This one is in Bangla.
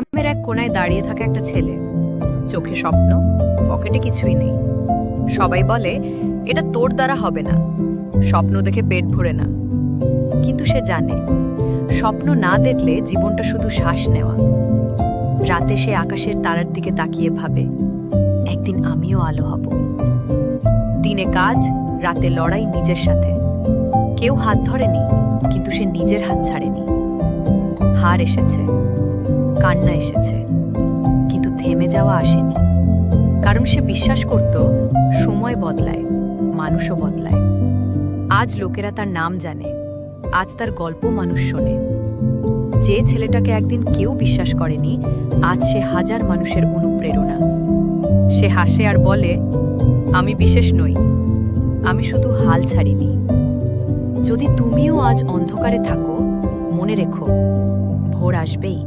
গ্রামের এক কোনায় দাঁড়িয়ে থাকা একটা ছেলে, চোখে স্বপ্ন, পকেটে কিছুই নেই। সবাই বলে এটা তোর দ্বারা হবে না, স্বপ্ন দেখে পেট ভরে না। কিন্তু সে জানে স্বপ্ন না দেখলে জীবনটা শুধু শ্বাস নেওয়া। রাতে সে আকাশের তারার দিকে তাকিয়ে ভাবে, একদিন আমিও আলো হব। দিনে কাজ, রাতে লড়াই নিজের সাথে। কেউ হাত ধরেনি, কিন্তু সে নিজের হাত ছাড়েনি। হার এসেছে, কান্না এসেছে, কিন্তু থেমে যাওয়া আসেনি। কারণ সে বিশ্বাস করত সময় বদলায়, মানুষও বদলায়। আজ লোকেরা তার নাম জানে, আজ তার গল্প মানুষ শোনে। যে ছেলেটাকে একদিন কেউ বিশ্বাস করেনি, আজ সে হাজার মানুষের অনুপ্রেরণা। সে হাসে আর বলে, আমি বিশেষ নই, আমি শুধু হাল ছাড়িনি। যদি তুমিও আজ অন্ধকারে থাকো, মনে রেখো, ভোর আসবেই।